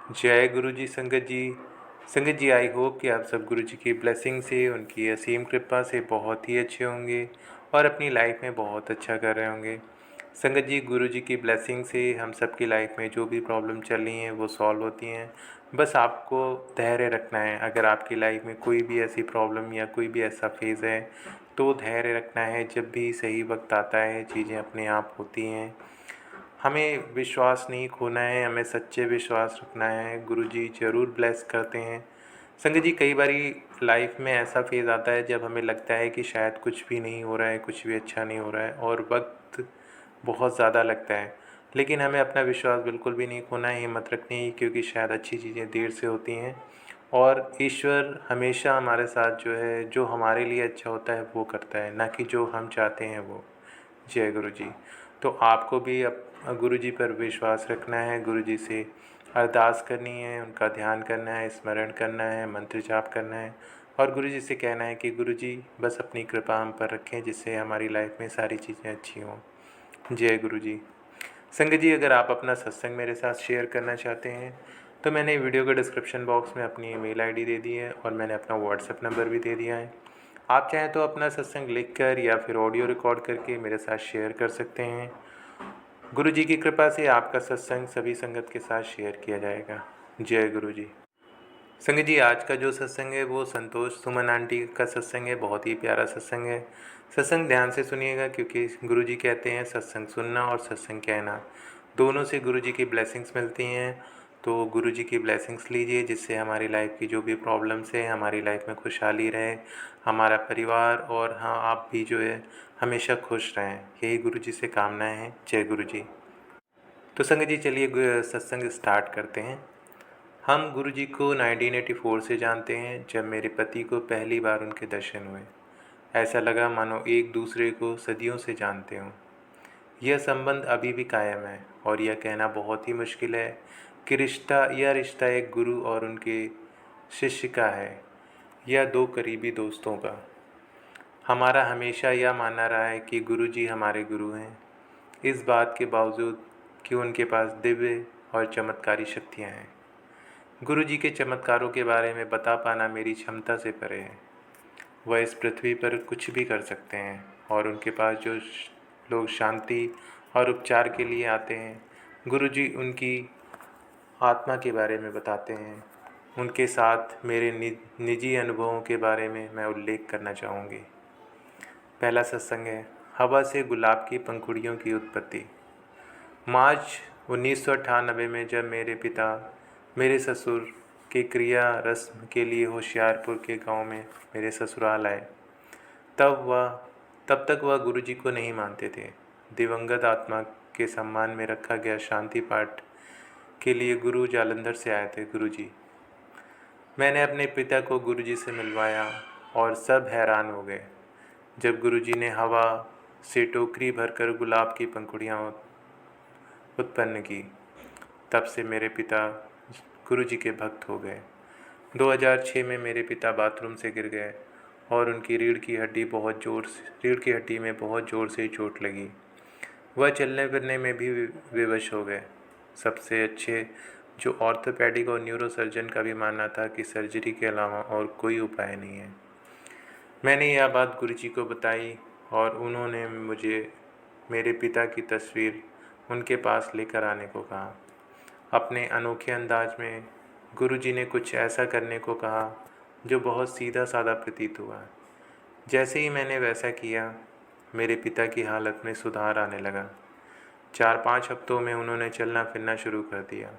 जय गुरु जी संगत जी। संगत जी, आई होप कि आप सब गुरु जी की ब्लेसिंग से, उनकी असीम कृपा से बहुत ही अच्छे होंगे और अपनी लाइफ में बहुत अच्छा कर रहे होंगे। संगत जी, गुरु जी की ब्लेसिंग से हम सब की लाइफ में जो भी प्रॉब्लम चल रही हैं वो सॉल्व होती हैं। बस आपको धैर्य रखना है। अगर आपकी लाइफ में कोई भी ऐसी प्रॉब्लम या कोई भी ऐसा फेज़ है तो धैर्य रखना है। जब भी सही वक्त आता है चीज़ें अपने आप होती हैं। हमें विश्वास नहीं खोना है, हमें सच्चे विश्वास रखना है। गुरुजी ज़रूर ब्लेस करते हैं। संगत जी, कई बारी लाइफ में ऐसा फेज़ आता है जब हमें लगता है कि शायद कुछ भी नहीं हो रहा है, कुछ भी अच्छा नहीं हो रहा है और वक्त बहुत ज़्यादा लगता है। लेकिन हमें अपना विश्वास बिल्कुल भी नहीं खोना है, हिम्मत रखनी है, क्योंकि शायद अच्छी चीज़ें देर से होती हैं और ईश्वर हमेशा हमारे साथ जो है, जो हमारे लिए अच्छा होता है वो करता है, ना कि जो हम चाहते हैं वो। जय गुरु जी। तो आपको भी गुरु जी पर विश्वास रखना है, गुरु जी से अरदास करनी है, उनका ध्यान करना है, स्मरण करना है, मंत्र जाप करना है और गुरु जी से कहना है कि गुरु जी बस अपनी कृपा हम पर रखें, जिससे हमारी लाइफ में सारी चीज़ें अच्छी हों। जय गुरु जी। संगत जी, अगर आप अपना सत्संग मेरे साथ शेयर करना चाहते हैं तो मैंने वीडियो के डिस्क्रिप्शन बॉक्स में अपनी ईमेल आईडी दे दी है और मैंने अपना व्हाट्सएप नंबर भी दे दिया है। आप चाहें तो अपना सत्संग लिखकर या फिर ऑडियो रिकॉर्ड करके मेरे साथ शेयर कर सकते हैं। गुरु जी की कृपा से आपका सत्संग सभी संगत के साथ शेयर किया जाएगा। जय गुरु जी। संगत जी, आज का जो सत्संग है वो संतोष सुमन आंटी का सत्संग है। बहुत ही प्यारा सत्संग है। सत्संग ध्यान से सुनिएगा, क्योंकि गुरु जी कहते हैं सत्संग सुनना और सत्संग कहना दोनों से गुरु जी की ब्लेसिंग्स मिलती हैं। तो गुरु जी की ब्लेसिंग्स लीजिए, जिससे हमारी लाइफ की जो भी प्रॉब्लम्स है, हमारी लाइफ में खुशहाली रहे, हमारा परिवार और हाँ आप भी जो है हमेशा खुश रहें। यही गुरु जी से कामनाएँ हैं। जय गुरु जी। तो संगत जी, चलिए सत्संग स्टार्ट करते हैं। हम गुरु जी को 1984 से जानते हैं, जब मेरे पति को पहली बार उनके दर्शन हुए। ऐसा लगा मानो एक दूसरे को सदियों से जानते हों। यह संबंध अभी भी कायम है और यह कहना बहुत ही मुश्किल है कि रिश्ता एक गुरु और उनके शिष्य का है या दो करीबी दोस्तों का। हमारा हमेशा यह मानना रहा है कि गुरु जी हमारे गुरु हैं, इस बात के बावजूद कि उनके पास दिव्य और चमत्कारी शक्तियाँ हैं। गुरु जी के चमत्कारों के बारे में बता पाना मेरी क्षमता से परे है। वह इस पृथ्वी पर कुछ भी कर सकते हैं और उनके पास जो लोग शांति और उपचार के लिए आते हैं, गुरु जी उनकी आत्मा के बारे में बताते हैं। उनके साथ मेरे निजी अनुभवों के बारे में मैं उल्लेख करना चाहूँगी। पहला सत्संग है हवा से गुलाब की पंखुड़ियों की उत्पत्ति। मार्च 1998 में जब मेरे पिता मेरे ससुर के क्रिया रस्म के लिए होशियारपुर के गांव में मेरे ससुराल आए, तब तक वह गुरु जी को नहीं मानते थे। दिवंगत आत्मा के सम्मान में रखा गया शांति पाठ के लिए गुरु जालंधर से आए थे। गुरु जी, मैंने अपने पिता को गुरु जी से मिलवाया और सब हैरान हो गए जब गुरु जी ने हवा से टोकरी भरकर गुलाब की पंखुड़ियाँ उत्पन्न की। तब से मेरे पिता गुरु जी के भक्त हो गए। 2006 में मेरे पिता बाथरूम से गिर गए और उनकी रीढ़ की हड्डी में बहुत ज़ोर से चोट लगी। वह चलने फिरने में भी विवश हो गए। सबसे अच्छे जो ऑर्थोपेडिक और न्यूरोसर्जन का भी मानना था कि सर्जरी के अलावा और कोई उपाय नहीं है। मैंने यह बात गुरु जी को बताई और उन्होंने मुझे मेरे पिता की तस्वीर उनके पास लेकर आने को कहा। अपने अनोखे अंदाज में गुरु जी ने कुछ ऐसा करने को कहा जो बहुत सीधा साधा प्रतीत हुआ। जैसे ही मैंने वैसा किया, मेरे पिता की हालत में सुधार आने लगा। 4-5 हफ्तों में उन्होंने चलना फिरना शुरू कर दिया।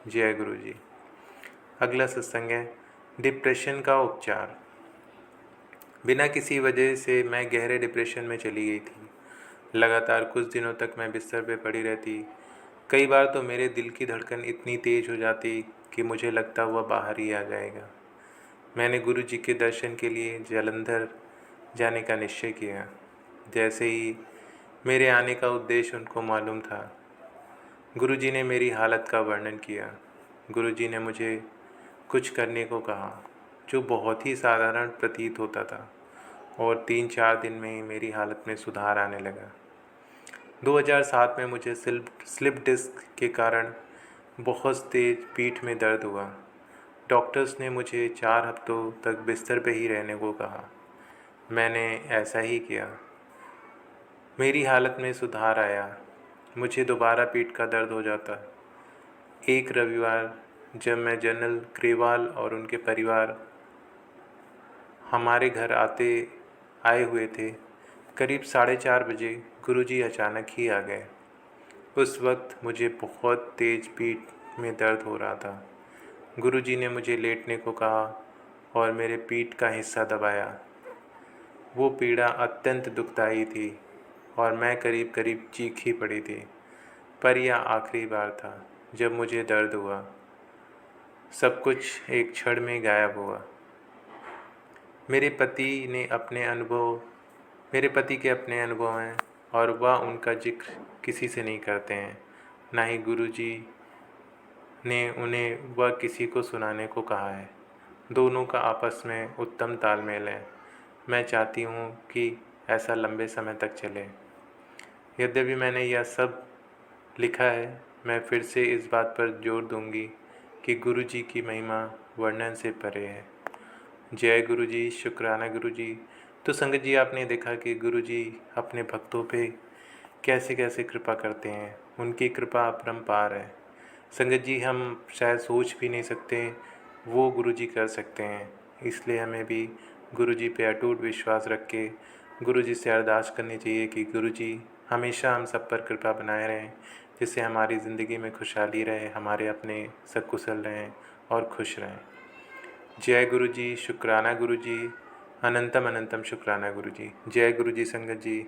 जय गुरु जी। अगला सत्संग है डिप्रेशन का उपचार। बिना किसी वजह से मैं गहरे डिप्रेशन में चली गई थी। लगातार कुछ दिनों तक मैं बिस्तर पे पड़ी रहती। कई बार तो मेरे दिल की धड़कन इतनी तेज़ हो जाती कि मुझे लगता हुआ बाहर ही आ जाएगा। मैंने गुरु जी के दर्शन के लिए जालंधर जाने का निश्चय किया। जैसे ही मेरे आने का उद्देश्य उनको मालूम था, गुरु जी ने मेरी हालत का वर्णन किया। गुरु जी ने मुझे कुछ करने को कहा जो बहुत ही साधारण प्रतीत होता था और 3-4 दिन में ही मेरी हालत में सुधार आने लगा। 2007 में मुझे स्लिप डिस्क के कारण बहुत तेज़ पीठ में दर्द हुआ। डॉक्टर्स ने मुझे 4 हफ्तों तक बिस्तर पे ही रहने को कहा। मैंने ऐसा ही किया। मेरी हालत में सुधार आया। मुझे दोबारा पीठ का दर्द हो जाता। एक रविवार जब मैं जनरल ग्रेवाल और उनके परिवार हमारे घर आए हुए थे, करीब 4:30 बजे गुरुजी अचानक ही आ गए। उस वक्त मुझे बहुत तेज़ पीठ में दर्द हो रहा था। गुरुजी ने मुझे लेटने को कहा और मेरे पीठ का हिस्सा दबाया। वो पीड़ा अत्यंत दुखदाई थी और मैं करीब करीब चीख ही पड़ी थी। पर यह आखिरी बार था जब मुझे दर्द हुआ। सब कुछ एक क्षण में गायब हुआ। मेरे पति के अपने अनुभव हैं और वह उनका जिक्र किसी से नहीं करते हैं। ना ही गुरुजी ने उन्हें वह किसी को सुनाने को कहा है। दोनों का आपस में उत्तम तालमेल है। मैं चाहती हूँ कि ऐसा लंबे समय तक चले। यद्यपि मैंने यह सब लिखा है, मैं फिर से इस बात पर जोर दूंगी कि गुरुजी की महिमा वर्णन से परे है। जय गुरुजी, शुक्राना गुरुजी। तो संगत जी, आपने देखा कि गुरुजी अपने भक्तों पे कैसे कैसे कृपा करते हैं। उनकी कृपा अपरंपार है। संगत जी, हम शायद सोच भी नहीं सकते वो गुरुजी कर सकते हैं। इसलिए हमें भी गुरुजी पे अटूट विश्वास रख के गुरुजी से अरदास करनी चाहिए कि गुरुजी हमेशा हम सब पर कृपा बनाए रहें, जिससे हमारी ज़िंदगी में खुशहाली रहे, हमारे अपने सकुशल रहें और खुश रहें। जय गुरुजी, शुक्राना गुरुजी, अनंतम अनंतम शुक्राना गुरुजी। जय गुरुजी संगत जी।